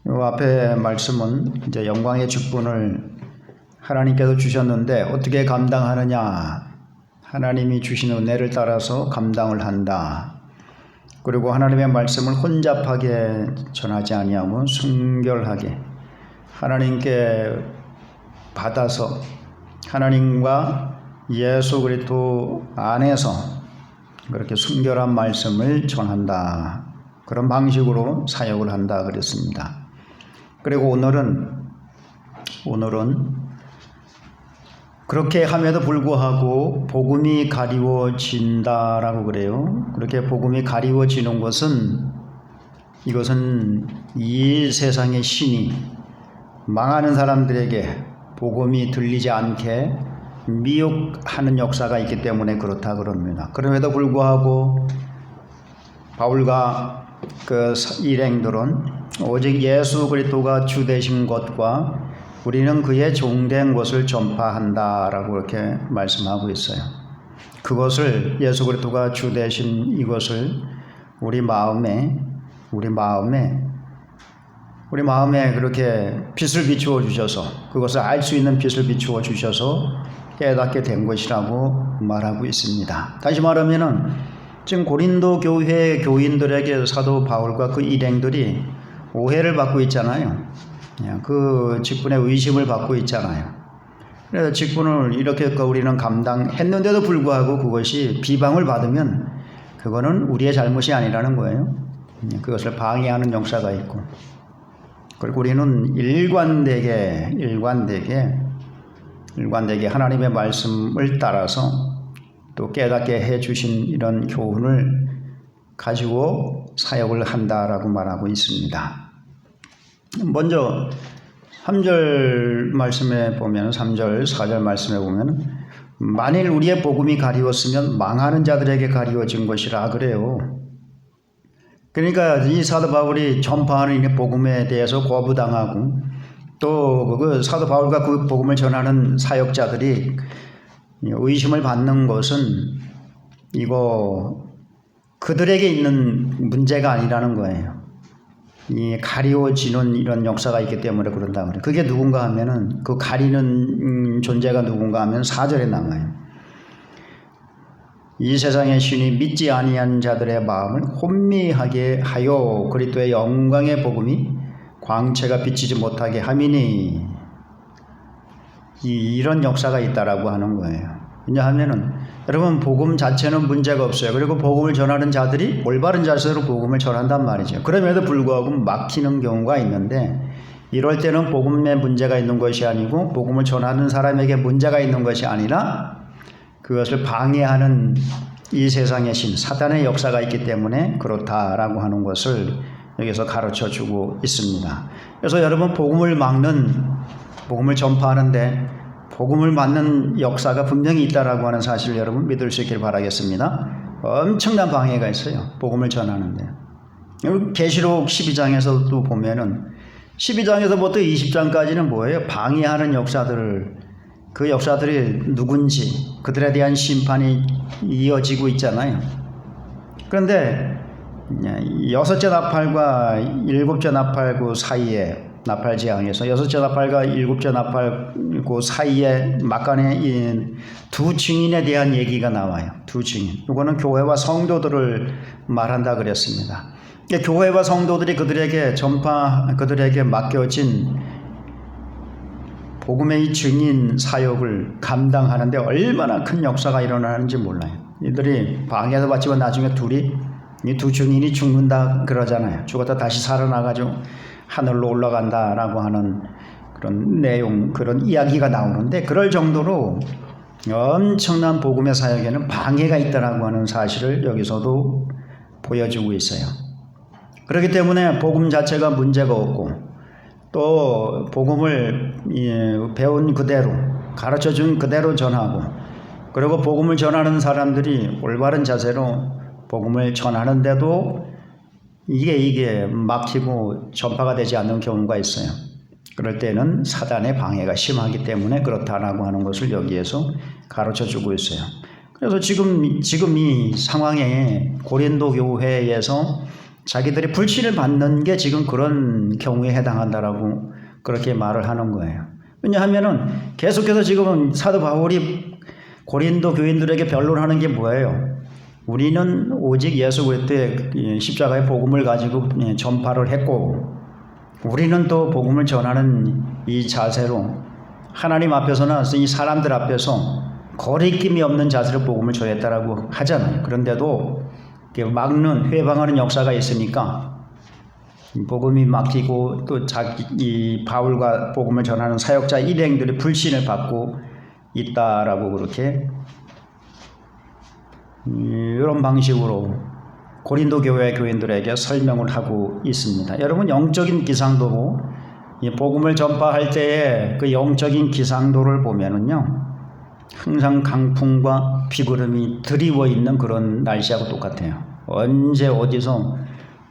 이 앞에 말씀은 이제 영광의 직분을 하나님께서 주셨는데 어떻게 감당하느냐? 하나님이 주신 은혜를 따라서 감당을 한다. 그리고 하나님의 말씀을 혼잡하게 전하지 아니하고 순결하게 하나님께 받아서 하나님과 예수 그리스도 안에서 그렇게 순결한 말씀을 전한다. 그런 방식으로 사역을 한다 그랬습니다. 그리고 오늘은 그렇게 함에도 불구하고 복음이 가리워진다라고 그래요. 그렇게 복음이 가리워지는 것은 이것은 이 세상의 신이 망하는 사람들에게 복음이 들리지 않게 미혹하는 역사가 있기 때문에 그렇다 그럽니다. 그럼에도 불구하고 바울과 그 일행들은 오직 예수 그리스도가 주 되신 것과 우리는 그의 종된 것을 전파한다라고 이렇게 말씀하고 있어요. 그것을 예수 그리스도가 주 되신 이것을 우리 마음에 그렇게 빛을 비추어 주셔서 그것을 알 수 있는 빛을 비추어 주셔서 깨닫게 된 것이라고 말하고 있습니다. 다시 말하면은 지금 고린도 교회 교인들에게 사도 바울과 그 일행들이 오해를 받고 있잖아요. 그 직분의 의심을 받고 있잖아요. 그래서 직분을 이렇게 우리는 감당했는데도 불구하고 그것이 비방을 받으면 그거는 우리의 잘못이 아니라는 거예요. 그것을 방해하는 역사가 있고, 그리고 우리는 일관되게 하나님의 말씀을 따라서 또 깨닫게 해주신 이런 교훈을 가지고 사역을 한다라고 말하고 있습니다. 먼저 3절 말씀에 보면 3절 4절 말씀에 보면 만일 우리의 복음이 가리웠으면 망하는 자들에게 가리워진 것이라 그래요. 그러니까 이 사도 바울이 전파하는 이 복음에 대해서 거부당하고 또 그 사도 바울과 그 복음을 전하는 사역자들이 의심을 받는 것은 이거 그들에게 있는 문제가 아니라는 거예요. 이 가리워지는 이런 역사가 있기 때문에 그런다 말이에요. 그게 누군가 하면은 그 가리는 존재가 누군가 하면 4절에 나와요. 이 세상의 신이 믿지 아니한 자들의 마음을 혼미하게 하여 그리스도의 영광의 복음이 광채가 비치지 못하게 함이니, 이런 역사가 있다라고 하는 거예요. 왜냐하면은 여러분 복음 자체는 문제가 없어요. 그리고 복음을 전하는 자들이 올바른 자세로 복음을 전한단 말이죠. 그럼에도 불구하고 막히는 경우가 있는데 이럴 때는 복음에 문제가 있는 것이 아니고 복음을 전하는 사람에게 문제가 있는 것이 아니라 그것을 방해하는 이 세상의 신 사단의 역사가 있기 때문에 그렇다라고 하는 것을 여기서 가르쳐주고 있습니다. 그래서 여러분 복음을 전파하는데 복음을 막는 역사가 분명히 있다라고 하는 사실을 여러분 믿을 수 있길 바라겠습니다. 엄청난 방해가 있어요. 복음을 전하는데. 계시록 12장에서도 보면은 12장에서부터 20장까지는 뭐예요? 방해하는 그 역사들이 누군지 그들에 대한 심판이 이어지고 있잖아요. 그런데 6째 나팔과 7째 나팔 사이에 나팔지향에서 6째 나팔과 7째 나팔 사이에 막간에 두 증인에 대한 얘기가 나와요. 두 증인. 이거는 교회와 성도들을 말한다 그랬습니다. 교회와 성도들이 그들에게 맡겨진 복음의 이 증인 사역을 감당하는데 얼마나 큰 역사가 일어나는지 몰라요. 이들이 방해도 받지만 나중에 이 두 증인이 죽는다 그러잖아요. 죽었다 다시 살아나가지고 하늘로 올라간다라고 하는 그런 내용, 그런 이야기가 나오는데 그럴 정도로 엄청난 복음의 사역에는 방해가 있다라고 하는 사실을 여기서도 보여주고 있어요. 그렇기 때문에 복음 자체가 문제가 없고 또 복음을 배운 그대로 가르쳐준 그대로 전하고 그리고 복음을 전하는 사람들이 올바른 자세로 복음을 전하는데도 이게 막히고 전파가 되지 않는 경우가 있어요. 그럴 때는 사단의 방해가 심하기 때문에 그렇다라고 하는 것을 여기에서 가르쳐주고 있어요. 그래서 지금 이 상황에 고린도 교회에서 자기들이 불신을 받는 게 지금 그런 경우에 해당한다라고 그렇게 말을 하는 거예요. 왜냐하면은 계속해서 지금 사도 바울이 고린도 교인들에게 변론하는 게 뭐예요? 우리는 오직 예수 그리스도의 십자가의 복음을 가지고 전파를 했고, 우리는 또 복음을 전하는 이 자세로 하나님 앞에서나 이 사람들 앞에서 거리낌이 없는 자세로 복음을 전했다라고 하잖아요. 그런데도 막는, 회방하는 역사가 있으니까 복음이 막히고 또 이 바울과 복음을 전하는 사역자 일행들이 불신을 받고 있다라고 그렇게 이런 방식으로 고린도 교회 교인들에게 설명을 하고 있습니다. 여러분, 영적인 기상도고 이 복음을 전파할 때의 그 영적인 기상도를 보면은요, 항상 강풍과 비구름이 드리워 있는 그런 날씨하고 똑같아요. 언제 어디서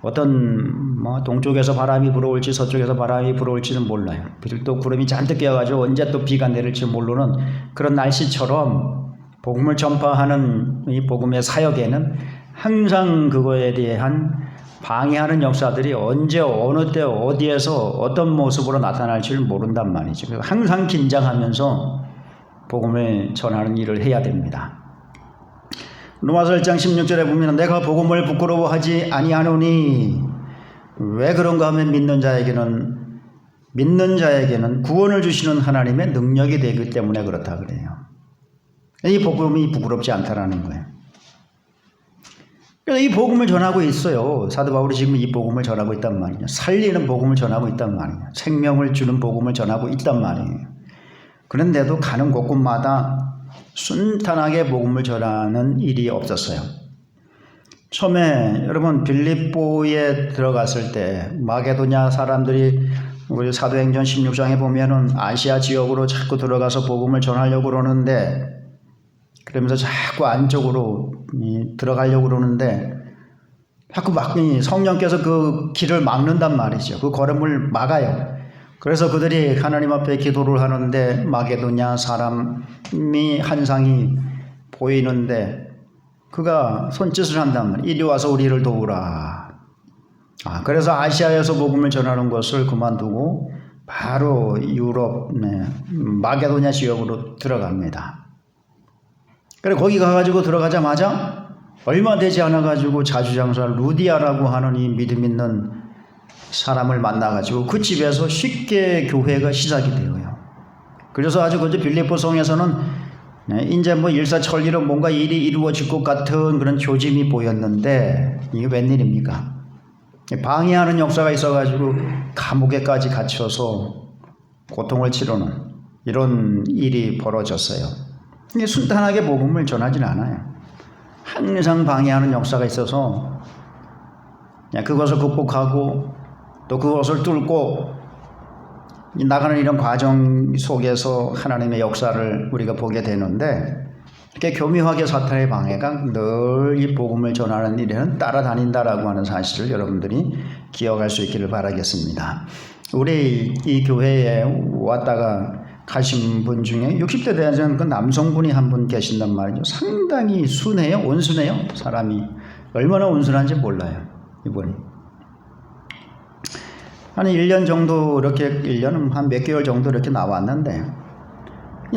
어떤 동쪽에서 바람이 불어올지 서쪽에서 바람이 불어올지는 몰라요. 또 구름이 잔뜩 끼어가지고 언제 또 비가 내릴지 모르는 그런 날씨처럼 복음을 전파하는 이 복음의 사역에는 항상 그거에 대한 방해하는 역사들이 언제 어느 때 어디에서 어떤 모습으로 나타날지를 모른단 말이죠. 그래서 항상 긴장하면서 복음을 전하는 일을 해야 됩니다. 로마서 1장 16절에 보면 내가 복음을 부끄러워하지 아니하노니, 왜 그런가 하면 믿는 자에게는 구원을 주시는 하나님의 능력이 되기 때문에 그렇다 그래요. 이 복음이 부끄럽지 않다라는 거예요. 그래서 이 복음을 전하고 있어요. 사도 바울이 지금 이 복음을 전하고 있단 말이에요. 살리는 복음을 전하고 있단 말이에요. 생명을 주는 복음을 전하고 있단 말이에요. 그런데도 가는 곳곳마다 순탄하게 복음을 전하는 일이 없었어요. 처음에 여러분 빌립보에 들어갔을 때 마게도냐 사람들이 우리 사도행전 16장에 보면은 아시아 지역으로 자꾸 들어가서 복음을 전하려고 그러는데, 그러면서 자꾸 안쪽으로 들어가려고 그러는데 자꾸 성령께서 그 길을 막는단 말이죠. 그 걸음을 막아요. 그래서 그들이 하나님 앞에 기도를 하는데 마게도냐 사람이 한 상이 보이는데 그가 손짓을 한단 말이에요. 이리 와서 우리를 도우라. 그래서 아시아에서 복음을 전하는 것을 그만두고 바로 유럽 마게도냐 지역으로 들어갑니다. 그래 거기 가가지고 들어가자마자 얼마 되지 않아가지고 자주장사 루디아라고 하는 이 믿음 있는 사람을 만나가지고 그 집에서 쉽게 교회가 시작이 되어요. 그래서 아주 그저 빌립보 성에서는 이제 일사천리로 뭔가 일이 이루어질 것 같은 그런 조짐이 보였는데 이게 웬일입니까? 방해하는 역사가 있어가지고 감옥에까지 갇혀서 고통을 치르는 이런 일이 벌어졌어요. 이게 순탄하게 복음을 전하지는 않아요. 항상 방해하는 역사가 있어서 그것을 극복하고 또 그것을 뚫고 나가는 이런 과정 속에서 하나님의 역사를 우리가 보게 되는데, 이렇게 교묘하게 사탄의 방해가 늘 이 복음을 전하는 일에는 따라다닌다라고 하는 사실을 여러분들이 기억할 수 있기를 바라겠습니다. 우리 이 교회에 왔다가 가신 분 중에 60대 되는 그 남성분이 한 분 계신단 말이죠. 상당히 순해요. 온순해요. 사람이 얼마나 온순한지 몰라요. 이분이 한 1년 정도 이렇게 1년 한 몇 개월 정도 이렇게 나왔는데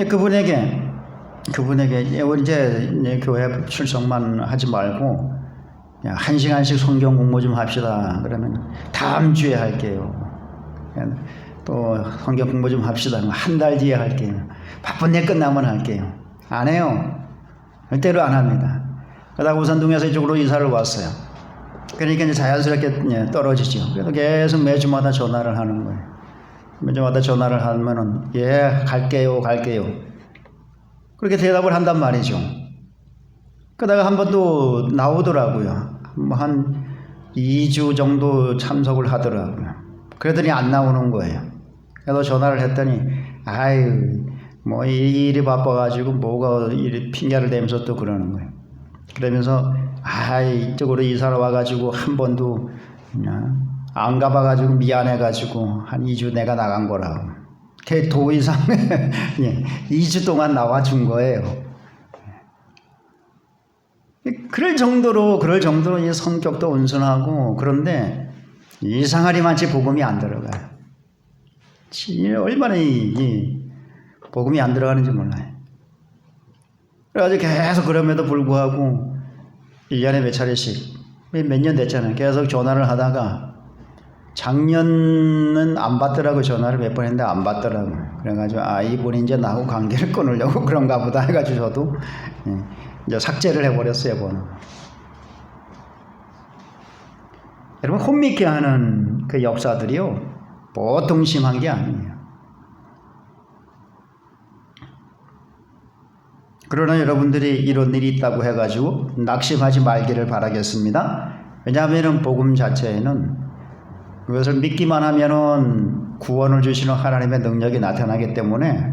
그분에게 이제 교회 출석만 하지 말고 1시간씩 성경 공부 좀 합시다. 그러면 다음 주에 할게요. 또 성경 공부 좀 합시다. 한 달 뒤에 할게요. 바쁜 일 끝나면 할게요. 안 해요. 절대로 안 합니다. 그러다가 우산동에서 이쪽으로 이사를 왔어요. 그러니까 이제 자연스럽게 떨어지죠. 그래도 계속 매주마다 전화를 하는 거예요. 매주마다 전화를 하면은 갈게요. 그렇게 대답을 한단 말이죠. 그러다가 한 번 또 나오더라고요. 한 2주 정도 참석을 하더라고요. 그러더니 안 나오는 거예요. 그래서 전화를 했더니 이 일이 바빠가지고 뭐가 이리 핑계를 대면서 또 그러는 거예요. 그러면서 이쪽으로 이사를 와가지고 한 번도 안 가봐가지고 미안해가지고 한 2주 내가 나간 거라고. 걔 도 이상 2주 동안 나와준 거예요. 그럴 정도로 이 성격도 온순하고, 그런데 이상하리만치 복음이 안 들어가요. 얼마나 이 복음이 안 들어가는지 몰라요. 그래가지고 계속 그럼에도 불구하고 1년에 몇 차례씩 몇 년 됐잖아요. 계속 전화를 하다가 작년은 안 받더라고. 전화를 몇 번 했는데 안 받더라고. 그래가지고 이분이 이제 나하고 관계를 끊으려고 그런가 보다 해가지고 저도 이제 삭제를 해버렸어요, 번호. 여러분, 혼미케 하는 그 역사들이요, 보통 심한 게 아니에요. 그러나 여러분들이 이런 일이 있다고 해가지고 낙심하지 말기를 바라겠습니다. 왜냐하면 복음 자체에는 그것을 믿기만 하면은 구원을 주시는 하나님의 능력이 나타나기 때문에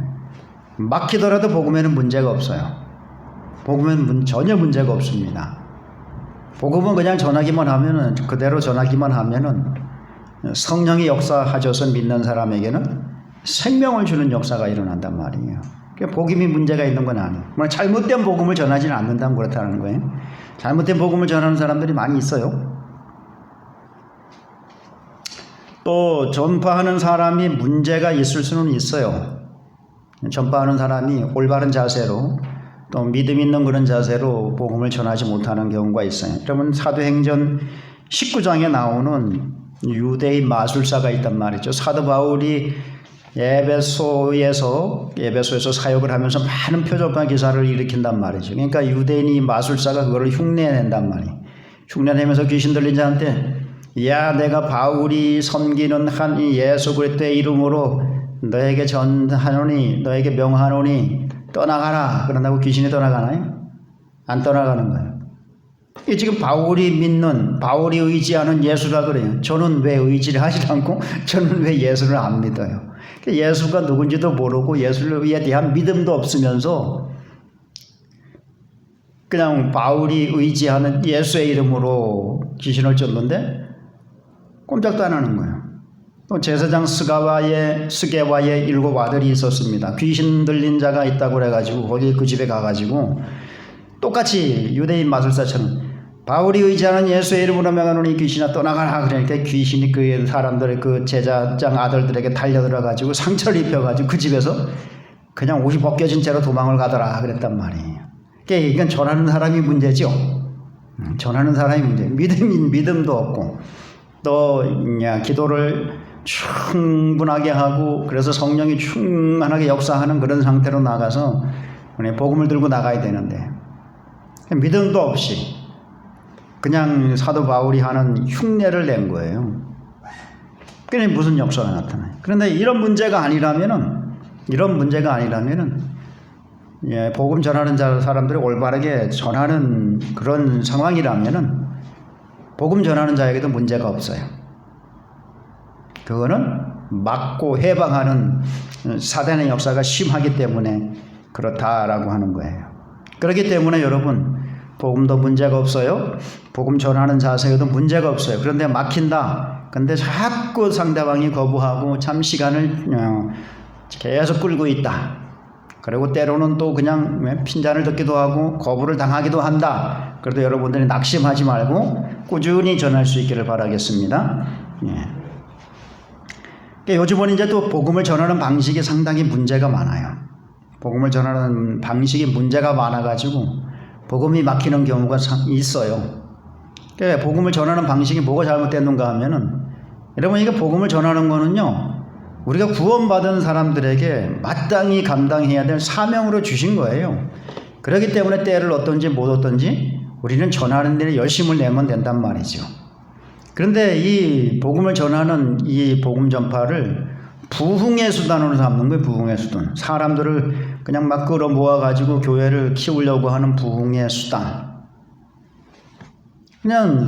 막히더라도 복음에는 문제가 없어요. 복음은 전혀 문제가 없습니다. 복음은 그냥 전하기만 하면은, 그대로 전하기만 하면은 성령이 역사하셔서 믿는 사람에게는 생명을 주는 역사가 일어난단 말이에요. 복음이 문제가 있는 건 아니에요. 잘못된 복음을 전하지는 않는다면 그렇다는 거예요. 잘못된 복음을 전하는 사람들이 많이 있어요. 또 전파하는 사람이 문제가 있을 수는 있어요. 전파하는 사람이 올바른 자세로, 또 믿음 있는 그런 자세로 복음을 전하지 못하는 경우가 있어요. 여러분, 사도행전 19장에 나오는 유대인 마술사가 있단 말이죠. 사도 바울이 에베소에서 사역을 하면서 많은 표적과 기사를 일으킨단 말이죠. 그러니까 유대인이 마술사가 그거를 흉내낸단 말이에요. 흉내내면서 귀신 들린 자한테, 야, 내가 바울이 섬기는 한 예수 그리스도의 이름으로 너에게 전하노니, 너에게 명하노니 떠나가라. 그런다고 귀신이 떠나가나요? 안 떠나가는 거예요. 이게 지금 바울이 믿는, 바울이 의지하는 예수라 그래요. 저는 왜 의지를 하지 않고 저는 왜 예수를 안 믿어요? 예수가 누군지도 모르고 예수에 대한 믿음도 없으면서 그냥 바울이 의지하는 예수의 이름으로 귀신을 쫓는데 꼼짝도 안 하는 거예요. 또 제사장 스게와의 7 아들이 있었습니다. 귀신 들린 자가 있다고 그래가지고 거기 그 집에 가가지고 똑같이 유대인 마술사처럼 바울이 의지하는 예수의 이름으로 명하노니 귀신아 떠나가라. 그러니까 귀신이 그 사람들의 그 제사장 아들들에게 달려들어가지고 상처를 입혀가지고 그 집에서 그냥 옷이 벗겨진 채로 도망을 가더라 그랬단 말이에요. 그러니까 이건 전하는 사람이 문제죠. 전하는 사람이 문제. 믿음도 없고 또 기도를 충분하게 하고 그래서 성령이 충만하게 역사하는 그런 상태로 나가서 복음을 들고 나가야 되는데 믿음도 없이 그냥 사도 바울이 하는 흉내를 낸 거예요. 그게 무슨 역사가 나타나요? 그런데 이런 문제가 아니라면은 복음 전하는 사람들이 올바르게 전하는 그런 상황이라면은 복음 전하는 자에게도 문제가 없어요. 그거는 막고 해방하는 사단의 역사가 심하기 때문에 그렇다라고 하는 거예요. 그렇기 때문에 여러분, 복음도 문제가 없어요. 복음 전하는 자세에도 문제가 없어요. 그런데 막힌다. 근데 자꾸 상대방이 거부하고 참 시간을 계속 끌고 있다. 그리고 때로는 또 그냥 핀잔을 듣기도 하고 거부를 당하기도 한다. 그래도 여러분들이 낙심하지 말고 꾸준히 전할 수 있기를 바라겠습니다. 요즘은 이제 또 복음을 전하는 방식이 상당히 문제가 많아요. 복음을 전하는 방식이 문제가 많아가지고 복음이 막히는 경우가 있어요. 복음을 전하는 방식이 뭐가 잘못됐는가 하면은, 여러분, 이게 복음을 전하는 거는요, 우리가 구원받은 사람들에게 마땅히 감당해야 될 사명으로 주신 거예요. 그렇기 때문에 때를 얻든지 못 얻든지 우리는 전하는 데에 열심을 내면 된단 말이죠. 그런데 이 복음을 전하는 이 복음 전파를 부흥의 수단으로 삼는 거예요. 부흥의 수단. 사람들을 그냥 막 끌어 모아가지고 교회를 키우려고 하는 부흥의 수단. 그냥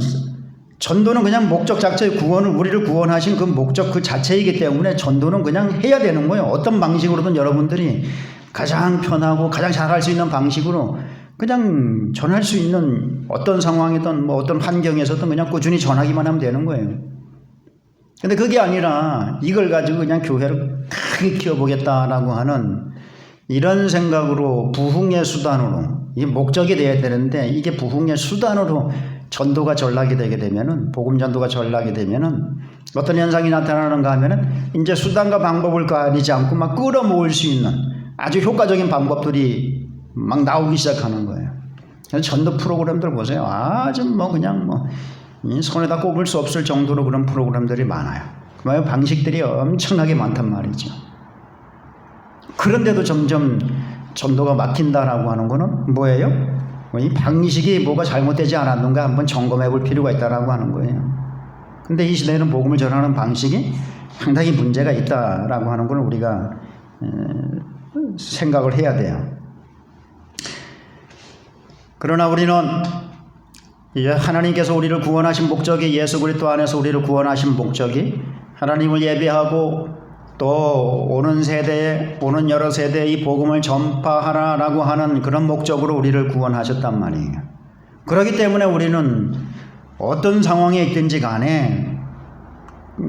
전도는 그냥 목적 자체의 구원을, 우리를 구원하신 그 목적 그 자체이기 때문에 전도는 그냥 해야 되는 거예요. 어떤 방식으로든 여러분들이 가장 편하고 가장 잘할 수 있는 방식으로 그냥 전할 수 있는 어떤 상황이든 뭐 어떤 환경에서든 그냥 꾸준히 전하기만 하면 되는 거예요. 근데 그게 아니라 이걸 가지고 그냥 교회를 크게 키워보겠다라고 하는 이런 생각으로 부흥의 수단으로 이게 목적이 되어야 되는데 이게 부흥의 수단으로 전도가 전락이 되게 되면은 복음 전도가 전락이 되면은 어떤 현상이 나타나는가 하면은 이제 수단과 방법을 가리지 않고 막 끌어모을 수 있는 아주 효과적인 방법들이 막 나오기 시작하는 거예요. 그래서 전도 프로그램들 보세요. 아주 뭐 그냥 뭐 손에다 꼽을 수 없을 정도로 그런 프로그램들이 많아요. 그 방식들이 엄청나게 많단 말이죠. 그런데도 점점 전도가 막힌다라고 하는 거는 뭐예요? 이 방식이 뭐가 잘못되지 않았는가 한번 점검해 볼 필요가 있다라고 하는 거예요. 근데 이 시대에는 복음을 전하는 방식이 상당히 문제가 있다라고 하는 걸 우리가 생각을 해야 돼요. 그러나 우리는 이제 하나님께서 우리를 구원하신 목적이 예수 그리스도 안에서 우리를 구원하신 목적이 하나님을 예배하고 또 오는 세대에 오는 여러 세대에 이 복음을 전파하라라고 하는 그런 목적으로 우리를 구원하셨단 말이에요. 그렇기 때문에 우리는 어떤 상황에 있든지 간에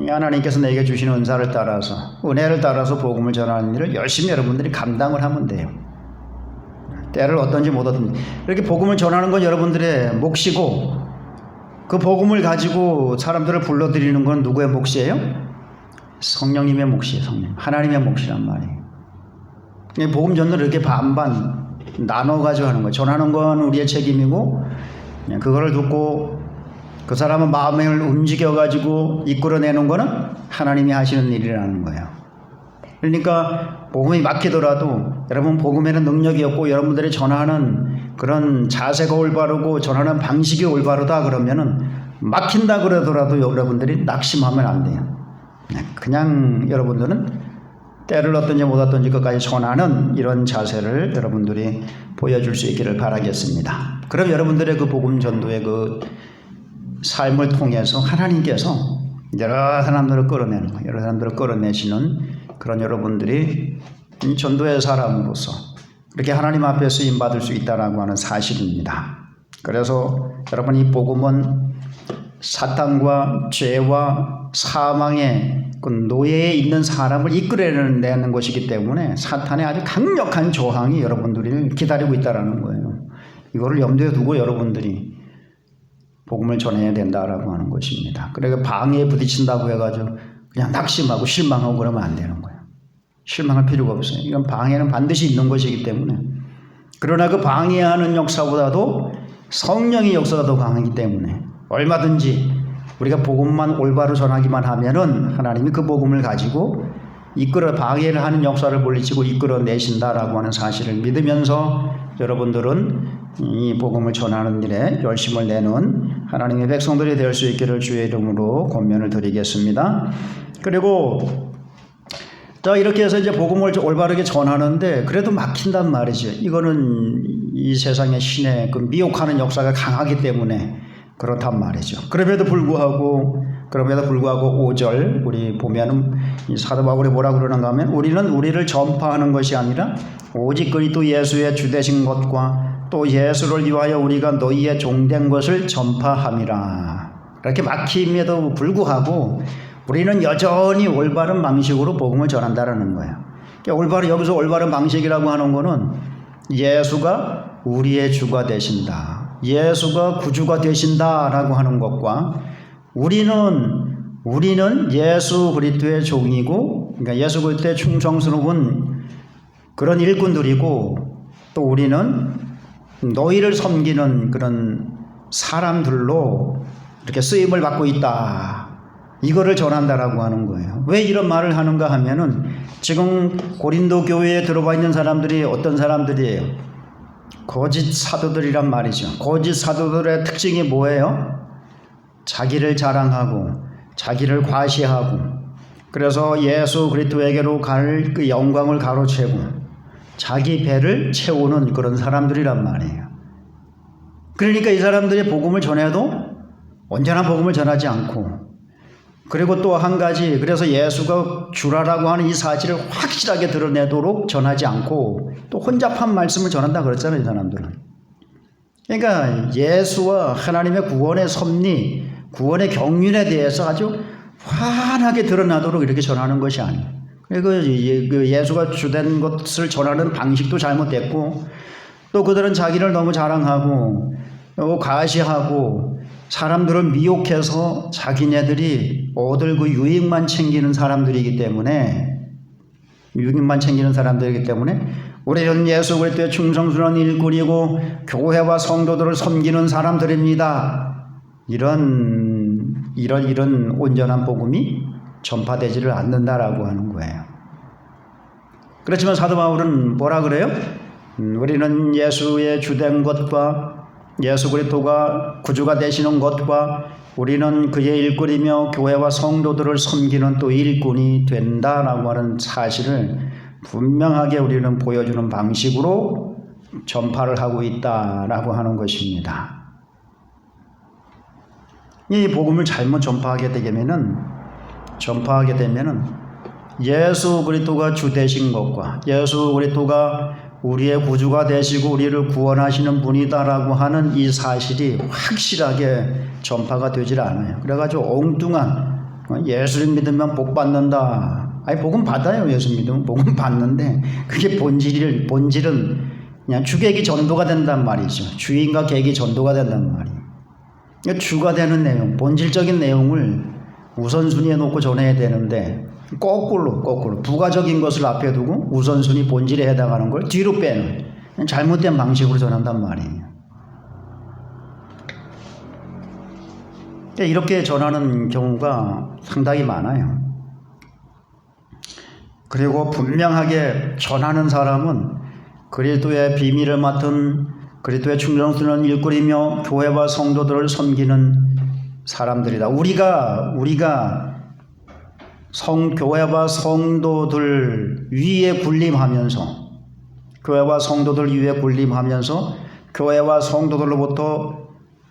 하나님께서 내게 주신 은사를 따라서 은혜를 따라서 복음을 전하는 일을 열심히 여러분들이 감당을 하면 돼요. 때를 얻든지 못 얻든지 이렇게 복음을 전하는 건 여러분들의 몫이고 그 복음을 가지고 사람들을 불러들이는 건 누구의 몫이에요? 성령님의 몫이에요. 성령 하나님의 몫이란 말이에요. 복음 전도를 이렇게 반반 나눠가지고 하는 거예요. 전하는 건 우리의 책임이고 그거를 듣고 그 사람은 마음을 움직여가지고 이끌어내는 거는 하나님이 하시는 일이라는 거예요. 그러니까 복음이 막히더라도 여러분 복음에는 능력이 없고 여러분들이 전하는 그런 자세가 올바르고 전하는 방식이 올바르다 그러면은 막힌다 그러더라도 여러분들이 낙심하면 안 돼요. 그냥 여러분들은 때를 얻든지 못 얻든지 끝까지 전하는 이런 자세를 여러분들이 보여줄 수 있기를 바라겠습니다. 그럼 여러분들의 그 복음 전도의 그 삶을 통해서 하나님께서 여러 사람들을 끌어내는 거예요. 여러 사람들을 끌어내시는 그런 여러분들이 전도의 사람으로서 이렇게 하나님 앞에 쓰임받을 수 있다라고 하는 사실입니다. 그래서 여러분 이 복음은 사탄과 죄와 사망의 그 노예에 있는 사람을 이끌어내는 것이기 때문에 사탄의 아주 강력한 저항이 여러분들을 기다리고 있다는 거예요. 이거를 염두에 두고 여러분들이 복음을 전해야 된다라고 하는 것입니다. 그러니까 방해에 부딪힌다고 해가지고 그냥 낙심하고 실망하고 그러면 안 되는 거예요. 실망할 필요가 없어요. 이건 방해는 반드시 있는 것이기 때문에. 그러나 그 방해하는 역사보다도 성령의 역사가 더 강하기 때문에 얼마든지 우리가 복음만 올바로 전하기만 하면은 하나님이 그 복음을 가지고 이끌어 방해를 하는 역사를 물리치고 이끌어내신다라고 하는 사실을 믿으면서 여러분들은 이 복음을 전하는 일에 열심을 내는 하나님의 백성들이 될 수 있기를 주의 이름으로 권면을 드리겠습니다. 그리고 자 이렇게 해서 이제 복음을 올바르게 전하는데 그래도 막힌단 말이죠. 이거는 이 세상의 신의 그 미혹하는 역사가 강하기 때문에 그렇단 말이죠. 그럼에도 불구하고 5절 우리 보면은 이 사도 바울이 뭐라고 그러는가 하면 우리는 우리를 전파하는 것이 아니라 오직 그리스도 예수의 주되신 것과 또 예수를 위하여 우리가 너희의 종된 것을 전파함이라. 이렇게 막힘에도 불구하고 우리는 여전히 올바른 방식으로 복음을 전한다라는 거예요. 그러니까 여기서 올바른 방식이라고 하는 거는 예수가 우리의 주가 되신다. 예수가 구주가 되신다라고 하는 것과 우리는 예수 그리스도의 종이고 그러니까 예수 그리스도의 충성스러운 그런 일꾼들이고 또 우리는 너희를 섬기는 그런 사람들로 이렇게 쓰임을 받고 있다. 이거를 전한다라고 하는 거예요. 왜 이런 말을 하는가 하면은 지금 고린도 교회에 들어와 있는 사람들이 어떤 사람들이에요? 거짓 사도들이란 말이죠. 거짓 사도들의 특징이 뭐예요? 자기를 자랑하고 자기를 과시하고 그래서 예수 그리스도에게로 갈 그 영광을 가로채고 자기 배를 채우는 그런 사람들이란 말이에요. 그러니까 이 사람들이 복음을 전해도 온전한 복음을 전하지 않고 그리고 또 한 가지 그래서 예수가 주라라고 하는 이 사실을 확실하게 드러내도록 전하지 않고 또 혼잡한 말씀을 전한다 그랬잖아요. 이 사람들은. 그러니까 예수와 하나님의 구원의 섭리 구원의 경륜에 대해서 아주 환하게 드러나도록 이렇게 전하는 것이 아니에요. 그 예수가 주된 것을 전하는 방식도 잘못됐고 또 그들은 자기를 너무 자랑하고 과시하고 사람들을 미혹해서 자기네들이 얻을 그 유익만 챙기는 사람들이기 때문에 우리는 예수 그리스도의 충성스러운 일꾼이고 교회와 성도들을 섬기는 사람들입니다. 이런 온전한 복음이 전파되지를 않는다라고 하는 거예요. 그렇지만 사도 바울은 뭐라 그래요? 우리는 예수의 주된 것과 예수 그리스도가 구주가 되시는 것과 우리는 그의 일꾼이며 교회와 성도들을 섬기는 또 일꾼이 된다라고 하는 사실을 분명하게 우리는 보여주는 방식으로 전파를 하고 있다라고 하는 것입니다. 이 복음을 잘못 전파하게 되면은 예수 그리스도가 주 되신 것과 예수 그리스도가 우리의 구주가 되시고 우리를 구원하시는 분이다라고 하는 이 사실이 확실하게 전파가 되질 않아요. 그래가지고 엉뚱한 예수를 믿으면 복 받는다. 아니 복음 받아요. 예수 믿으면 복음 받는데 그게 본질은 그냥 주객이 전도가 된단 말이죠. 주인과 객이 전도가 된단 말이에요. 주가 되는 내용, 본질적인 내용을 우선순위에 놓고 전해야 되는데 거꾸로 부가적인 것을 앞에 두고 우선순위 본질에 해당하는 걸 뒤로 빼는 잘못된 방식으로 전한단 말이에요. 이렇게 전하는 경우가 상당히 많아요. 그리고 분명하게 전하는 사람은 그리스도의 비밀을 맡은 그리스도의 충성스러운 일꾼이며 교회와 성도들을 섬기는 사람들이다. 우리가 교회와 성도들 위에 군림하면서 교회와 성도들로부터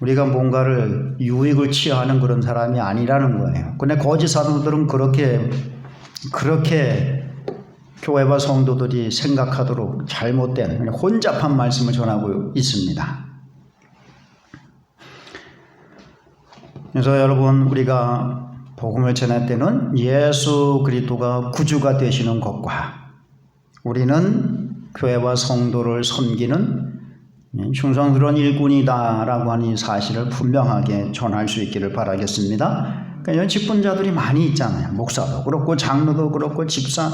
우리가 뭔가를 유익을 취하는 그런 사람이 아니라는 거예요. 근데 거짓 사도들은 그렇게 교회와 성도들이 생각하도록 잘못된 혼잡한 말씀을 전하고 있습니다. 그래서 여러분, 우리가 복음을 전할 때는 예수 그리스도가 구주가 되시는 것과 우리는 교회와 성도를 섬기는 충성스러운 일꾼이다라고 하는 사실을 분명하게 전할 수 있기를 바라겠습니다. 그러니까 이런 직분자들이 많이 있잖아요. 목사도 그렇고 장로도 그렇고 집사,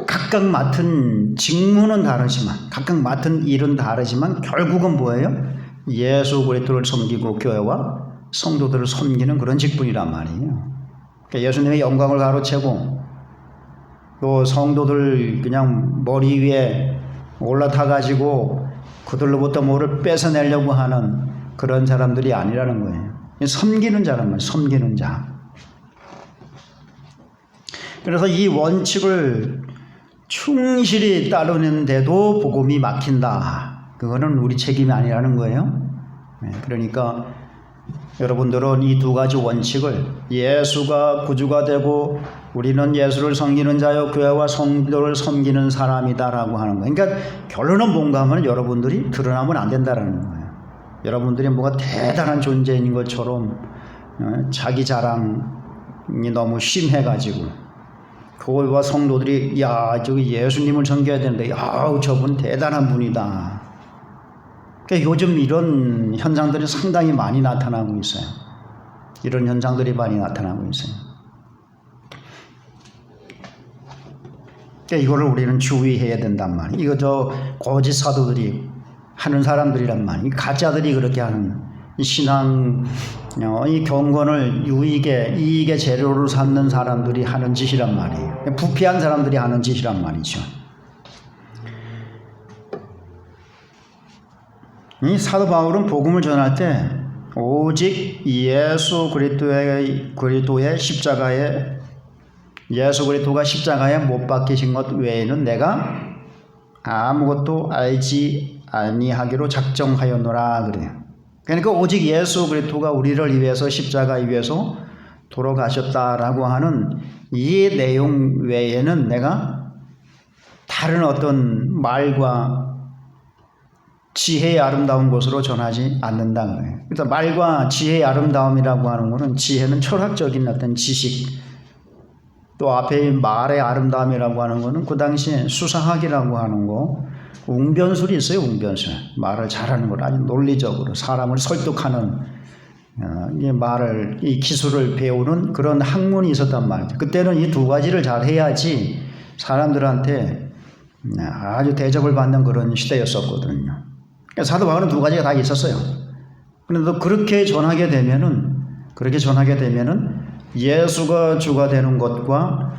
각각 맡은 직무는 다르지만, 각각 맡은 일은 다르지만 결국은 뭐예요? 예수 그리스도를 섬기고 교회와 성도들을 섬기는 그런 직분이란 말이에요. 그러니까 예수님의 영광을 가로채고 또 성도들 그냥 머리 위에 올라타가지고 그들로부터 뭐를 뺏어내려고 하는 그런 사람들이 아니라는 거예요. 섬기는 자란 말이에요. 섬기는 자. 그래서 이 원칙을 충실히 따르는데도 복음이 막힌다. 그거는 우리 책임이 아니라는 거예요. 그러니까 여러분들은 이 두 가지 원칙을 예수가 구주가 되고 우리는 예수를 섬기는 자요 교회와 성도를 섬기는 사람이다라고 하는 거예요. 그러니까 결론은 뭔가 하면 여러분들이 드러나면 안 된다라는 거예요. 여러분들이 뭐가 대단한 존재인 것처럼 자기 자랑이 너무 심해가지고 교회와 성도들이 야 저기 예수님을 섬겨야 되는데 야 저분 대단한 분이다. 그러니까 요즘 이런 현상들이 상당히 많이 나타나고 있어요. 이런 현상들이 많이 나타나고 있어요. 그러니까 이거를 우리는 주의해야 된단 말이에요. 이거 저 거짓 사도들이 하는 사람들이란 말이에요. 가짜들이 그렇게 하는 신앙, 이 경건을 이익의 재료로 삼는 사람들이 하는 짓이란 말이에요. 부패한 사람들이 하는 짓이란 말이죠. 이 사도 바울은 복음을 전할 때 오직 예수 그리스도의 십자가에 예수 그리스도가 십자가에 못 박히신 것 외에는 내가 아무것도 알지 아니하기로 작정하였노라 그래요. 그러니까 오직 예수 그리스도가 우리를 위해서 십자가 위에서 돌아가셨다라고 하는 이 내용 외에는 내가 다른 어떤 말과 지혜의 아름다운 것으로 전하지 않는다 그래요. 그래서 말과 지혜의 아름다움이라고 하는 것은 지혜는 철학적인 어떤 지식, 또 앞에 말의 아름다움이라고 하는 것은 그 당시에 수사학이라고 하는 거, 웅변술이 있어요. 웅변술. 말을 잘하는 걸 아주 논리적으로 사람을 설득하는 이 기술을 배우는 그런 학문이 있었단 말이죠. 그때는 이 두 가지를 잘 해야지 사람들한테 아주 대접을 받는 그런 시대였었거든요. 그러니까 사도 바울은 두 가지가 다 있었어요. 그런데 그렇게 전하게 되면은 예수가 주가 되는 것과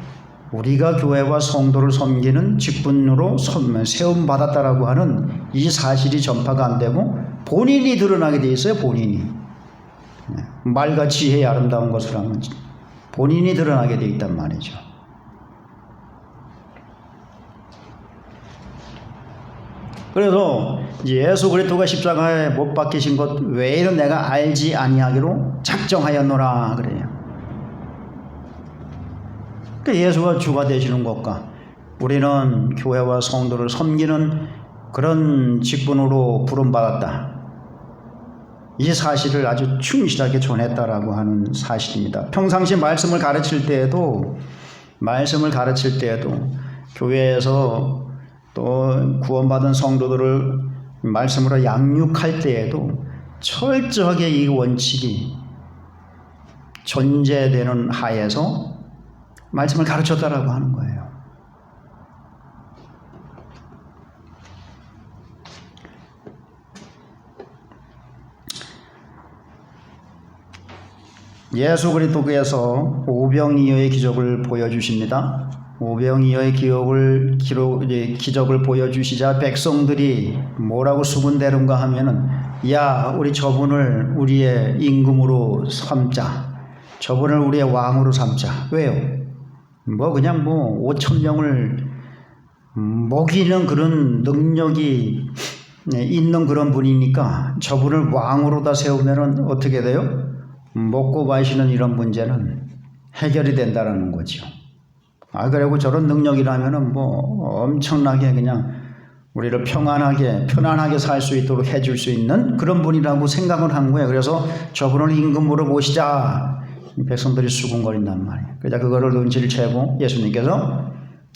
우리가 교회와 성도를 섬기는 직분으로 세움 받았다라고 하는 이 사실이 전파가 안 되고 본인이 드러나게 돼 있어요. 본인이 말과 지혜의 아름다운 것을 하면 본인이 드러나게 돼 있단 말이죠. 그래서 예수 그리스도가 십자가에 못 박히신 것 외에는 내가 알지 아니하기로 작정하였노라 그래요. 그러니까 예수가 주가 되시는 것과 우리는 교회와 성도를 섬기는 그런 직분으로 부름받았다. 이 사실을 아주 충실하게 전했다라고 하는 사실입니다. 평상시 말씀을 가르칠 때에도 교회에서 또 구원받은 성도들을 말씀으로 양육할 때에도 철저하게 이 원칙이 존재되는 하에서 말씀을 가르쳤다라고 하는 거예요. 예수 그리스도께서 오병이어의 기적을 보여주십니다. 오병이어의 기적을 보여주시자 백성들이 뭐라고 수군대는가 하면은 야 우리 저분을 우리의 임금으로 삼자. 저분을 우리의 왕으로 삼자. 왜요? 그냥 5,000명을 먹이는 그런 능력이 있는 그런 분이니까 저분을 왕으로다 세우면은 어떻게 돼요? 먹고 마시는 이런 문제는 해결이 된다라는 거죠. 그리고 저런 능력이라면은 엄청나게 그냥 우리를 편안하게 살 수 있도록 해줄 수 있는 그런 분이라고 생각을 한 거예요. 그래서 저분을 임금으로 모시자. 백성들이 수군거린단 말이에요. 그러자 그거를 눈치를 채고 예수님께서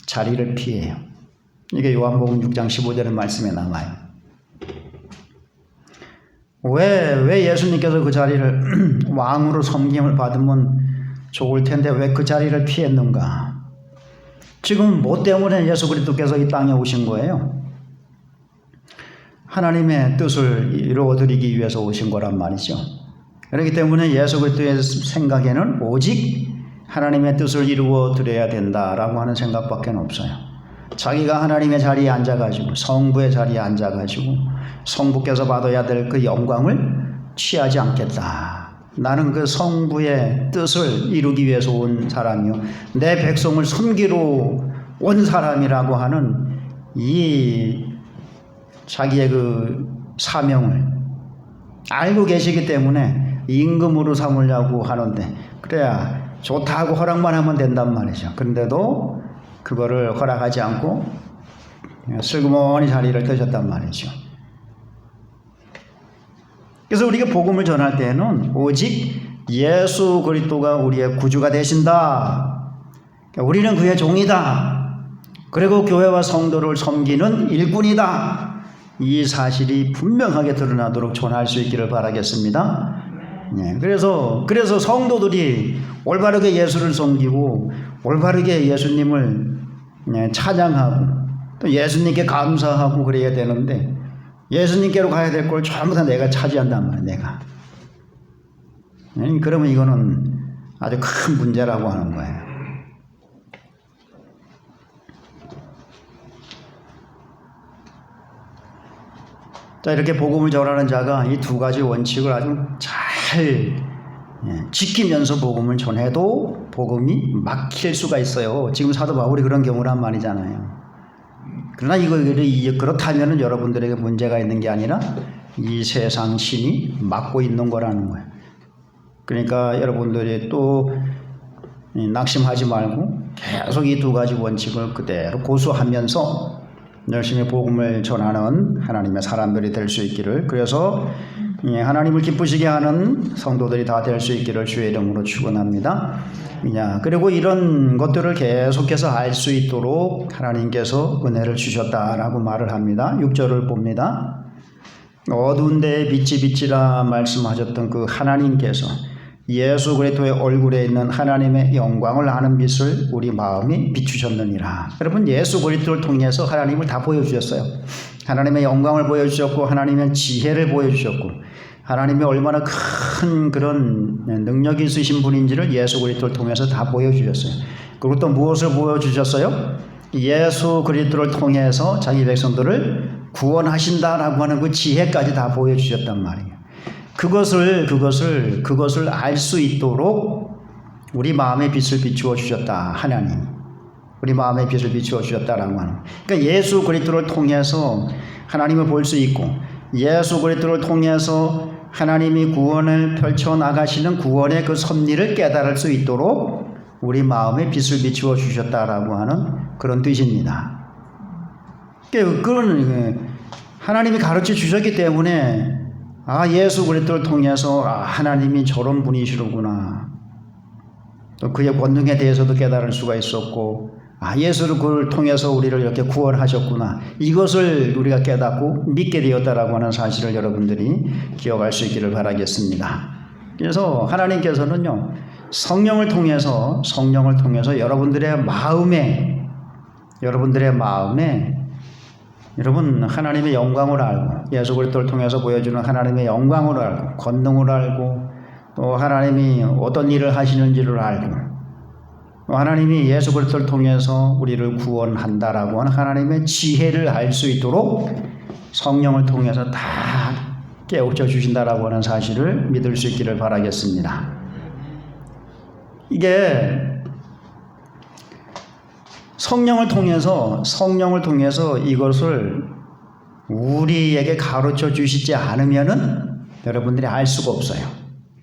자리를 피해요. 이게 요한복음 6장 15절의 말씀에 나와요. 왜 예수님께서 그 자리를 왕으로 섬김을 받으면 좋을 텐데 왜 그 자리를 피했는가? 지금 뭐 때문에 예수 그리스도께서 이 땅에 오신 거예요? 하나님의 뜻을 이루어드리기 위해서 오신 거란 말이죠. 그렇기 때문에 예수 그리스도의 생각에는 오직 하나님의 뜻을 이루어드려야 된다라고 하는 생각밖에 없어요. 자기가 하나님의 자리에 앉아가지고 성부의 자리에 앉아가지고 성부께서 받아야 될 그 영광을 취하지 않겠다. 나는 그 성부의 뜻을 이루기 위해서 온 사람이요 내 백성을 섬기러 온 사람이라고 하는 이 자기의 그 사명을 알고 계시기 때문에 임금으로 삼으려고 하는데 그래야 좋다고 허락만 하면 된단 말이죠. 그런데도 그거를 허락하지 않고 슬그머니 자리를 뜨셨단 말이죠. 그래서 우리가 복음을 전할 때는 오직 예수 그리스도가 우리의 구주가 되신다. 우리는 그의 종이다. 그리고 교회와 성도를 섬기는 일꾼이다. 이 사실이 분명하게 드러나도록 전할 수 있기를 바라겠습니다. 그래서 성도들이 올바르게 예수를 섬기고 올바르게 예수님을 찬양하고 또 예수님께 감사하고 그래야 되는데 예수님께로 가야 될 걸 전부 다 내가 차지한단 말이야. 내가. 그러면 이거는 아주 큰 문제라고 하는 거예요. 자, 이렇게 복음을 전하는 자가 이 두 가지 원칙을 아주 잘 지키면서 복음을 전해도 복음이 막힐 수가 있어요. 지금 사도 바울이 그런 경우란 말이잖아요. 그러나 그렇다면 여러분들에게 문제가 있는 게 아니라 이 세상 신이 막고 있는 거라는 거예요. 그러니까 여러분들이 또 낙심하지 말고 계속 이 두 가지 원칙을 그대로 고수하면서 열심히 복음을 전하는 하나님의 사람들이 될 수 있기를. 그래서 하나님을 기쁘시게 하는 성도들이 다 될 수 있기를 주의 이름으로 축원합니다. 그리고 이런 것들을 계속해서 알 수 있도록 하나님께서 은혜를 주셨다라고 말을 합니다. 6절을 봅니다. 어두운 데에 빛이 비치라 말씀하셨던 그 하나님께서 예수 그리스도의 얼굴에 있는 하나님의 영광을 아는 빛을 우리 마음이 비추셨느니라. 여러분, 예수 그리스도를 통해서 하나님을 다 보여주셨어요. 하나님의 영광을 보여주셨고, 하나님의 지혜를 보여주셨고, 하나님이 얼마나 큰 그런 능력이 있으신 분인지를 예수 그리스도를 통해서 다 보여주셨어요. 그리고 또 무엇을 보여주셨어요? 예수 그리스도를 통해서 자기 백성들을 구원하신다라고 하는 그 지혜까지 다 보여주셨단 말이에요. 그것을 알 수 있도록 우리 마음의 빛을 비추어 주셨다. 하나님, 우리 마음의 빛을 비추어 주셨다라고 하는. 그러니까 예수 그리스도를 통해서 하나님을 볼 수 있고, 예수 그리스도를 통해서 하나님이 구원을 펼쳐 나가시는 구원의 그 섭리를 깨달을 수 있도록 우리 마음의 빛을 비추어 주셨다라고 하는 그런 뜻입니다. 그건 하나님이 가르쳐 주셨기 때문에 예수 그리스도를 통해서 하나님이 저런 분이시로구나. 또 그의 권능에 대해서도 깨달을 수가 있었고, 예수를 그를 통해서 우리를 이렇게 구원하셨구나. 이것을 우리가 깨닫고 믿게 되었다라고 하는 사실을 여러분들이 기억할 수 있기를 바라겠습니다. 그래서 하나님께서는요, 성령을 통해서 여러분들의 마음에 여러분 하나님의 영광을 알고, 예수 그리스도를 통해서 보여주는 하나님의 영광을 알고, 권능을 알고, 또 하나님이 어떤 일을 하시는지를 알고, 하나님이 예수 그리스도를 통해서 우리를 구원한다라고 하는 하나님의 지혜를 알 수 있도록 성령을 통해서 다 깨우쳐 주신다라고 하는 사실을 믿을 수 있기를 바라겠습니다. 이게 성령을 통해서 이것을 우리에게 가르쳐 주시지 않으면은 여러분들이 알 수가 없어요.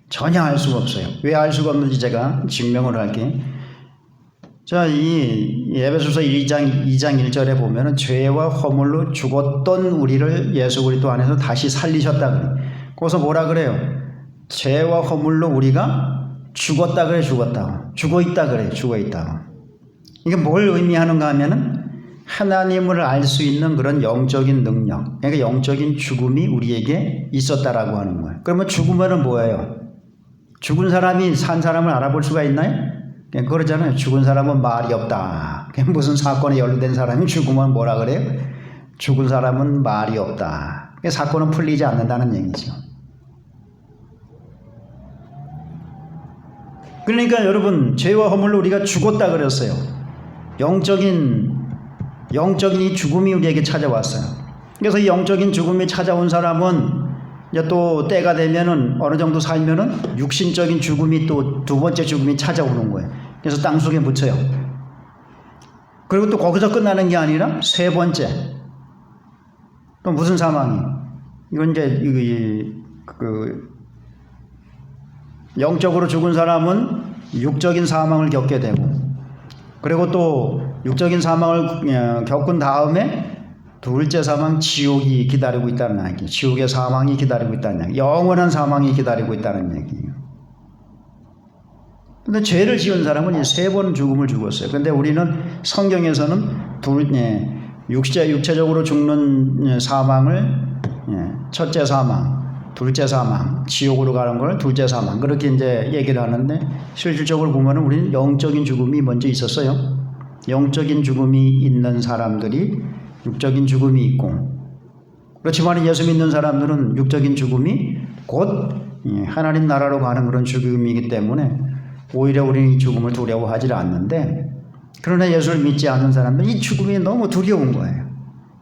전혀 알 수가 없어요. 왜 알 수가 없는지 제가 증명을 할게요. 자, 이 에베소서 2장 1절에 보면은 죄와 허물로 죽었던 우리를 예수 그리스도 안에서 다시 살리셨다 그래요. 거기서 뭐라 그래요? 죄와 허물로 우리가 죽었다 그래, 죽었다고. 죽어 있다 그래, 죽어 있다고. 이게 뭘 의미하는가 하면은 하나님을 알 수 있는 그런 영적인 능력, 그러니까 영적인 죽음이 우리에게 있었다라고 하는 거예요. 그러면 죽으면은 뭐예요? 죽은 사람이 산 사람을 알아볼 수가 있나요? 그러잖아요. 죽은 사람은 말이 없다. 무슨 사건에 연루된 사람이 죽으면 뭐라 그래요? 죽은 사람은 말이 없다. 사건은 풀리지 않는다는 얘기죠. 그러니까 여러분, 죄와 허물로 우리가 죽었다 그랬어요. 영적인 이 죽음이 우리에게 찾아왔어요. 그래서 이 영적인 죽음이 찾아온 사람은 이제 또 때가 되면은 어느 정도 살면은 육신적인 죽음이 또 두 번째 죽음이 찾아오는 거예요. 그래서 땅 속에 묻혀요. 그리고 또 거기서 끝나는 게 아니라 세 번째. 또 무슨 사망이? 이건 이제 영적으로 죽은 사람은 육적인 사망을 겪게 되고, 그리고 또 육적인 사망을 겪은 다음에 둘째 사망, 지옥이 기다리고 있다는 얘기예요. 지옥의 사망이 기다리고 있다는 얘기예요. 영원한 사망이 기다리고 있다는 얘기예요. 근데 죄를 지은 사람은 세 번 죽음을 죽었어요. 근데 우리는 성경에서는 육체적으로 죽는 사망을 첫째 사망, 둘째 사망, 지옥으로 가는 걸 둘째 사망, 그렇게 이제 얘기를 하는데, 실질적으로 보면은 우리는 영적인 죽음이 먼저 있었어요. 영적인 죽음이 있는 사람들이 육적인 죽음이 있고, 그렇지만 예수 믿는 사람들은 육적인 죽음이 곧 하나님 나라로 가는 그런 죽음이기 때문에 오히려 우리는 이 죽음을 두려워하지 않는데, 그러나 예수를 믿지 않는 사람들은 이 죽음이 너무 두려운 거예요.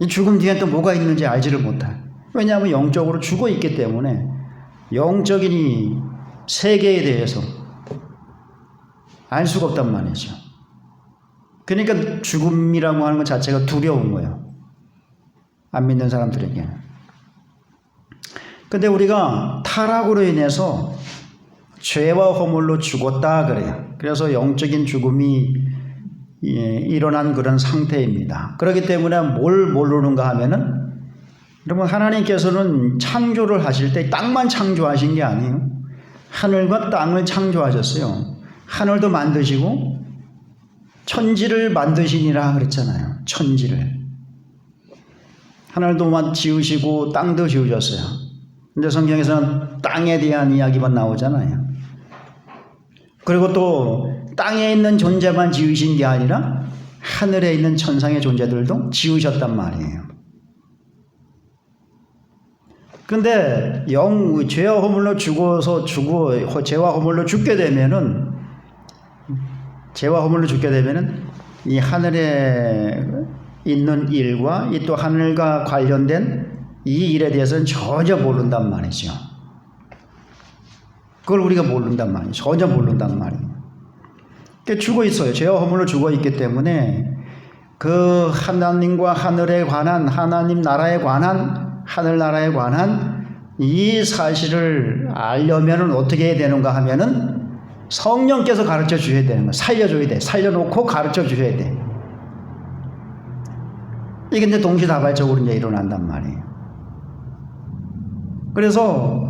이 죽음 뒤에 또 뭐가 있는지 알지를 못해요. 왜냐하면 영적으로 죽어 있기 때문에 영적인 이 세계에 대해서 알 수가 없단 말이죠. 그러니까 죽음이라고 하는 것 자체가 두려운 거예요. 안 믿는 사람들에게는. 근데 우리가 타락으로 인해서 죄와 허물로 죽었다 그래요. 그래서 영적인 죽음이 일어난 그런 상태입니다. 그렇기 때문에 뭘 모르는가 하면은 여러분, 하나님께서는 창조를 하실 때 땅만 창조하신 게 아니에요. 하늘과 땅을 창조하셨어요. 하늘도 만드시고 천지를 만드시니라 그랬잖아요. 천지를. 하늘도 지으시고 땅도 지으셨어요. 근데 성경에서는 땅에 대한 이야기만 나오잖아요. 그리고 또 땅에 있는 존재만 지으신 게 아니라 하늘에 있는 천상의 존재들도 지으셨단 말이에요. 근데 죄와 허물로 죄와 허물로 죽게 되면은 이 하늘에 있는 일과 이 또 하늘과 관련된 이 일에 대해서는 전혀 모른단 말이죠. 그걸 우리가 모른단 말이에요. 전혀 모른단 말이에요. 그러니까 죽어 있어요. 죄와 허물로 죽어 있기 때문에 그 하나님과 하늘에 관한, 하나님 나라에 관한, 하늘나라에 관한 이 사실을 알려면은 어떻게 해야 되는가 하면은 성령께서 가르쳐 주셔야 되는 거예요. 살려줘야 돼. 살려놓고 가르쳐 주셔야 돼. 이게 이제 동시다발적으로 이제 일어난단 말이에요. 그래서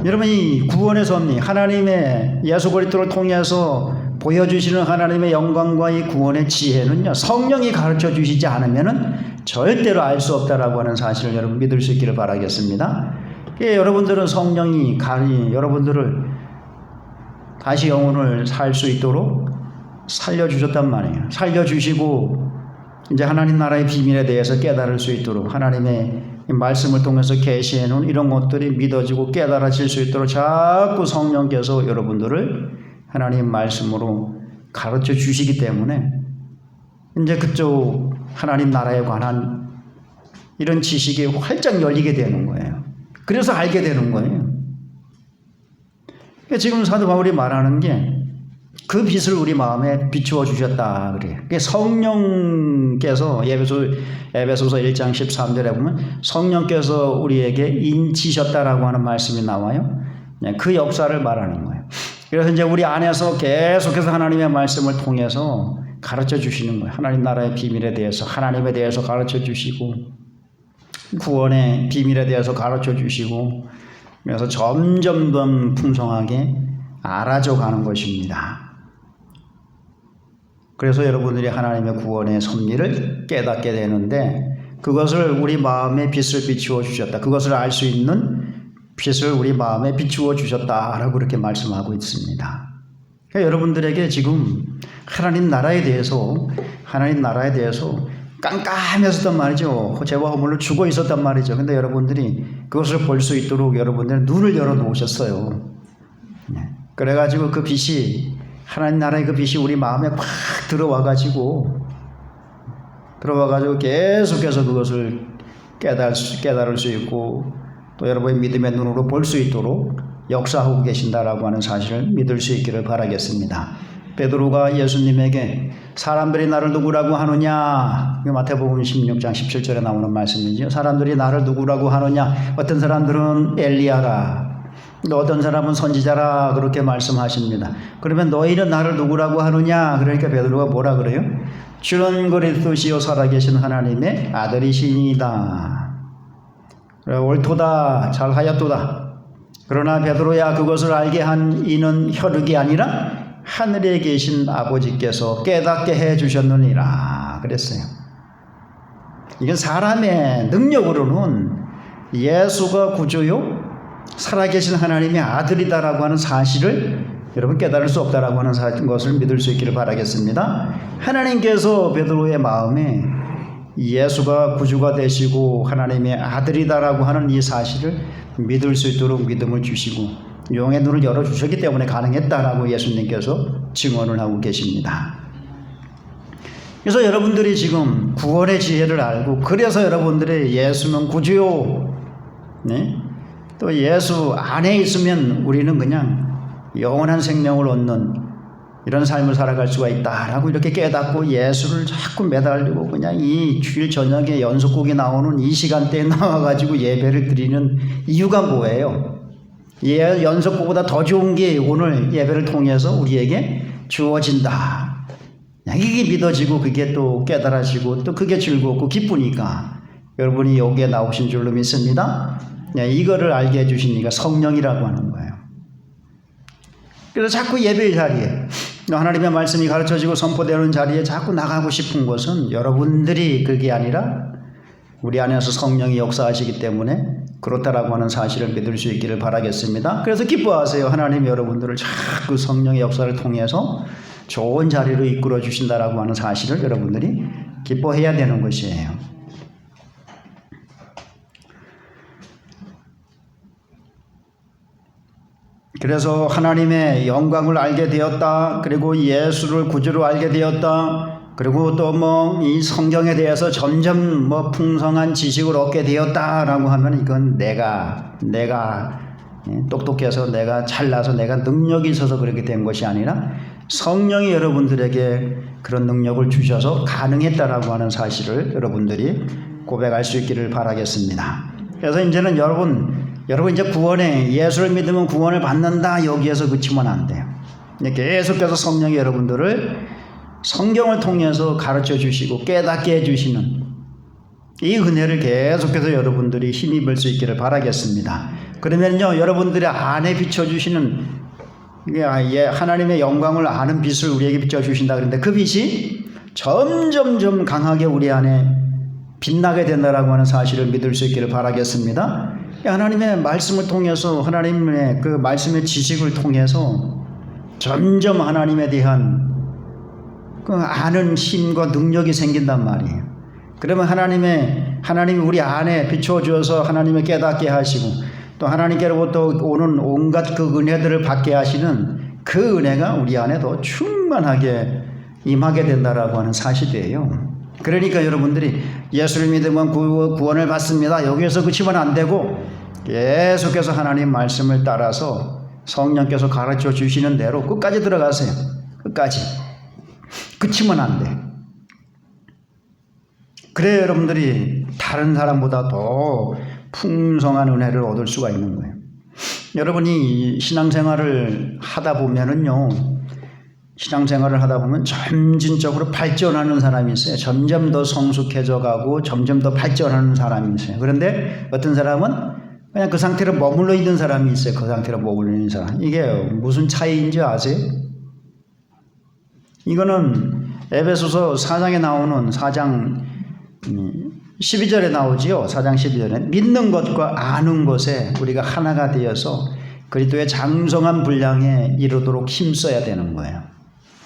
여러분이 구원의 섭리, 하나님의 예수 그리스도를 통해서 보여주시는 하나님의 영광과 이 구원의 지혜는요, 성령이 가르쳐 주시지 않으면은 절대로 알 수 없다라고 하는 사실을 여러분 믿을 수 있기를 바라겠습니다. 여러분들은 성령이 여러분들을 다시 영혼을 살 수 있도록 살려주셨단 말이에요. 살려주시고 이제 하나님 나라의 비밀에 대해서 깨달을 수 있도록 하나님의 말씀을 통해서 계시해 놓은 이런 것들이 믿어지고 깨달아질 수 있도록 자꾸 성령께서 여러분들을 하나님 말씀으로 가르쳐 주시기 때문에 이제 그쪽 하나님 나라에 관한 이런 지식이 활짝 열리게 되는 거예요. 그래서 알게 되는 거예요. 지금 사도 바울이 말하는 게 그 빛을 우리 마음에 비추어 주셨다 그래요. 성령께서 에베소서 1장 13절에 보면 성령께서 우리에게 인치셨다라고 하는 말씀이 나와요. 그 역사를 말하는 거예요. 그래서 이제 우리 안에서 계속해서 하나님의 말씀을 통해서 가르쳐 주시는 거예요. 하나님 나라의 비밀에 대해서, 하나님에 대해서 가르쳐 주시고 구원의 비밀에 대해서 가르쳐 주시고, 그래서 점점 더 풍성하게 알아져 가는 것입니다. 그래서 여러분들이 하나님의 구원의 섭리를 깨닫게 되는데 그것을 우리 마음에 빛을 비추어 주셨다. 그것을 알 수 있는 빛을 우리 마음에 비추어 주셨다라고 그렇게 말씀하고 있습니다. 그러니까 여러분들에게 지금 하나님 나라에 대해서 깜깜했었단 말이죠. 죄와 허물로 죽어 있었단 말이죠. 근데 여러분들이 그것을 볼 수 있도록 여러분들은 눈을 열어 놓으셨어요. 그래가지고 그 빛이, 하나님 나라의 그 빛이 우리 마음에 팍 들어와가지고 계속해서 그것을 깨달을 수 있고 또 여러분의 믿음의 눈으로 볼 수 있도록 역사하고 계신다라고 하는 사실을 믿을 수 있기를 바라겠습니다. 베드로가 예수님에게 사람들이 나를 누구라고 하느냐, 마태복음 16장 17절에 나오는 말씀이죠. 사람들이 나를 누구라고 하느냐, 어떤 사람들은 엘리야라, 어떤 사람은 선지자라 그렇게 말씀하십니다. 그러면 너희는 나를 누구라고 하느냐? 그러니까 베드로가 뭐라 그래요? 주는 그리스도시요 살아계신 하나님의 아들이시니이다. 옳도다, 잘하였도다. 그러나 베드로야, 그것을 알게 한 이는 혈육이 아니라 하늘에 계신 아버지께서 깨닫게 해 주셨느니라 그랬어요. 이건 사람의 능력으로는 예수가 구주요 살아계신 하나님의 아들이다라고 하는 사실을 여러분 깨달을 수 없다라고 하는 것을 믿을 수 있기를 바라겠습니다. 하나님께서 베드로의 마음에 예수가 구주가 되시고 하나님의 아들이다라고 하는 이 사실을 믿을 수 있도록 믿음을 주시고 영의 눈을 열어주셨기 때문에 가능했다라고 예수님께서 증언을 하고 계십니다. 그래서 여러분들이 지금 구원의 지혜를 알고, 그래서 여러분들의 예수는 구주요, 네? 또 예수 안에 있으면 우리는 그냥 영원한 생명을 얻는 이런 삶을 살아갈 수가 있다라고 이렇게 깨닫고 예수를 자꾸 매달리고 그냥 이 주일 저녁에 연속곡이 나오는 이 시간대에 나와가지고 예배를 드리는 이유가 뭐예요? 연속곡보다 더 좋은 게 오늘 예배를 통해서 우리에게 주어진다. 이게 믿어지고 그게 또 깨달아지고 또 그게 즐겁고 기쁘니까 여러분이 여기에 나오신 줄로 믿습니다. 이거를 알게 해주신 이가 성령이라고 하는 거예요. 그래서 자꾸 예배의 자리에 하나님의 말씀이 가르쳐지고 선포되는 자리에 자꾸 나가고 싶은 것은 여러분들이 그게 아니라 우리 안에서 성령이 역사하시기 때문에 그렇다라고 하는 사실을 믿을 수 있기를 바라겠습니다. 그래서 기뻐하세요. 하나님 여러분들을 자꾸 성령의 역사를 통해서 좋은 자리로 이끌어 주신다라고 하는 사실을 여러분들이 기뻐해야 되는 것이에요. 그래서 하나님의 영광을 알게 되었다. 그리고 예수를 구주로 알게 되었다. 그리고 또 이 성경에 대해서 점점 풍성한 지식을 얻게 되었다라고 하면 이건 내가 똑똑해서 내가 잘나서 내가 능력이 있어서 그렇게 된 것이 아니라 성령이 여러분들에게 그런 능력을 주셔서 가능했다라고 하는 사실을 여러분들이 고백할 수 있기를 바라겠습니다. 그래서 이제는 여러분 이제 구원에 예수를 믿으면 구원을 받는다 여기에서 그치면 안 돼요. 계속해서 성령이 여러분들을 성경을 통해서 가르쳐 주시고 깨닫게 해주시는 이 은혜를 계속해서 여러분들이 힘입을 수 있기를 바라겠습니다. 그러면요 여러분들의 안에 비춰주시는 하나님의 영광을 아는 빛을 우리에게 비춰주신다 그랬는데 그 빛이 점점점 강하게 우리 안에 빛나게 된다라고 하는 사실을 믿을 수 있기를 바라겠습니다. 하나님의 말씀을 통해서 하나님의 그 말씀의 지식을 통해서 점점 하나님에 대한 그 아는 힘과 능력이 생긴단 말이에요. 그러면 하나님이 우리 안에 비춰주어서 하나님을 깨닫게 하시고 또 하나님께로부터 오는 온갖 그 은혜들을 받게 하시는 그 은혜가 우리 안에 더 충만하게 임하게 된다라고 하는 사실이에요. 그러니까 여러분들이 예수를 믿으면 구원을 받습니다. 여기에서 그치면 안 되고 계속해서 하나님 말씀을 따라서 성령께서 가르쳐 주시는 대로 끝까지 들어가세요. 끝까지. 그치면 안 돼. 그래야 여러분들이 다른 사람보다 더 풍성한 은혜를 얻을 수가 있는 거예요. 여러분이 신앙생활을 하다 보면은요, 신앙생활을 하다 보면 점진적으로 발전하는 사람이 있어요. 점점 더 성숙해져 가고 점점 더 발전하는 사람이 있어요. 그런데 어떤 사람은 그냥 그 상태로 머물러 있는 사람이 있어요. 그 상태로 머물러 있는 사람. 이게 무슨 차이인지 아세요? 이거는 에베소서 4장에 나오는 4장 12절에 나오지요. 4장 12절에 믿는 것과 아는 것에 우리가 하나가 되어서 그리스도의 장성한 분량에 이르도록 힘써야 되는 거예요.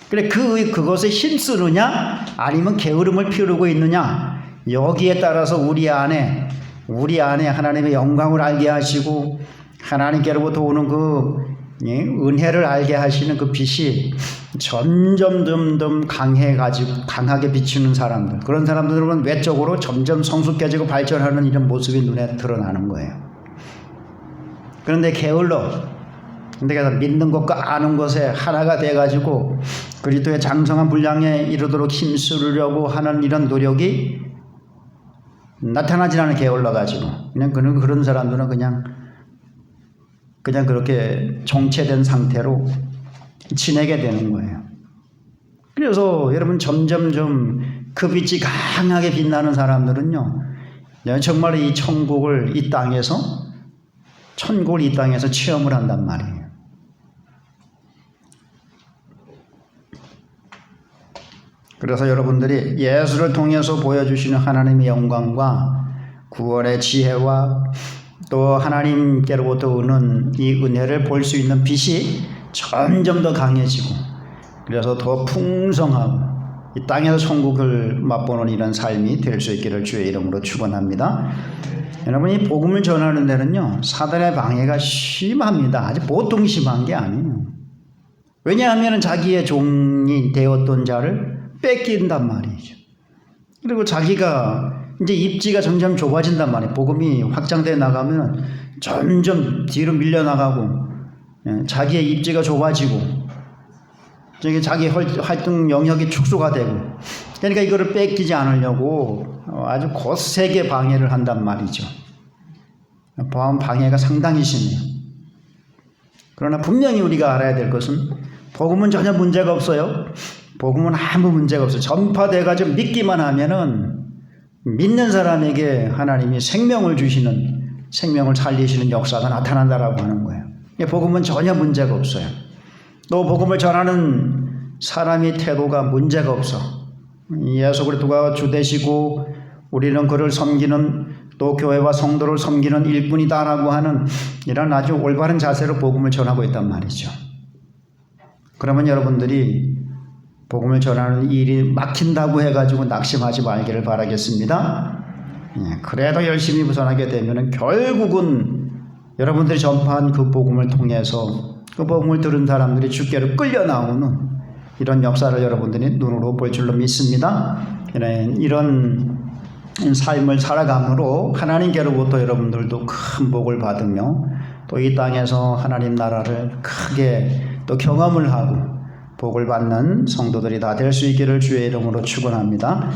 그래 그것에 힘쓰느냐 아니면 게으름을 피우고 있느냐 여기에 따라서 우리 안에 하나님의 영광을 알게 하시고 하나님께로부터 오는 그 은혜를 알게 하시는 그 빛이 점점 강하게 비추는 사람들, 그런 사람들은 외적으로 점점 성숙해지고 발전하는 이런 모습이 눈에 드러나는 거예요. 그런데 그래서 믿는 것과 아는 것에 하나가 돼가지고 그리스도의 장성한 분량에 이르도록 힘쓰려고 하는 이런 노력이 나타나지 않은 게을러가지고 그런 사람들은 그냥 그렇게 정체된 상태로 지내게 되는 거예요. 그래서 여러분 점점 그 빛이 강하게 빛나는 사람들은요, 정말 이 천국을 이 땅에서 체험을 한단 말이에요. 그래서 여러분들이 예수를 통해서 보여주시는 하나님의 영광과 구원의 지혜와 또 하나님께로부터 오는 이 은혜를 볼 수 있는 빛이 점점 더 강해지고 그래서 더 풍성하고 이 땅에서 천국을 맛보는 이런 삶이 될 수 있기를 주의 이름으로 축원합니다. 여러분 이 복음을 전하는 데는요 사단의 방해가 심합니다. 아주 보통 심한 게 아니에요. 왜냐하면 자기의 종이 되었던 자를 뺏긴단 말이죠. 그리고 자기가 이제 입지가 점점 좁아진단 말이에요. 복음이 확장되어 나가면 점점 뒤로 밀려나가고 자기의 입지가 좁아지고 자기 활동 영역이 축소가 되고 그러니까 이거를 뺏기지 않으려고 아주 거세게 방해를 한단 말이죠. 방해가 상당히 심해요. 그러나 분명히 우리가 알아야 될 것은 복음은 전혀 문제가 없어요. 복음은 아무 문제가 없어요. 전파돼가지고 믿기만 하면은 믿는 사람에게 하나님이 생명을 주시는, 생명을 살리시는 역사가 나타난다라고 하는 거예요. 복음은 전혀 문제가 없어요. 또 복음을 전하는 사람의 태도가 문제가 없어. 예수 그리스도가 주 되시고 우리는 그를 섬기는, 또 교회와 성도를 섬기는 일꾼이다라고 하는 이런 아주 올바른 자세로 복음을 전하고 있단 말이죠. 그러면 여러분들이 복음을 전하는 일이 막힌다고 해가지고 낙심하지 말기를 바라겠습니다. 그래도 열심히 전하게 되면 결국은 여러분들이 전파한 그 복음을 통해서 그 복음을 들은 사람들이 주께로 끌려 나오는 이런 역사를 여러분들이 눈으로 볼 줄로 믿습니다. 이런 삶을 살아감으로 하나님께로부터 여러분들도 큰 복을 받으며 또 이 땅에서 하나님 나라를 크게 또 경험을 하고 복을 받는 성도들이 다 될 수 있기를 주의 이름으로 축원합니다.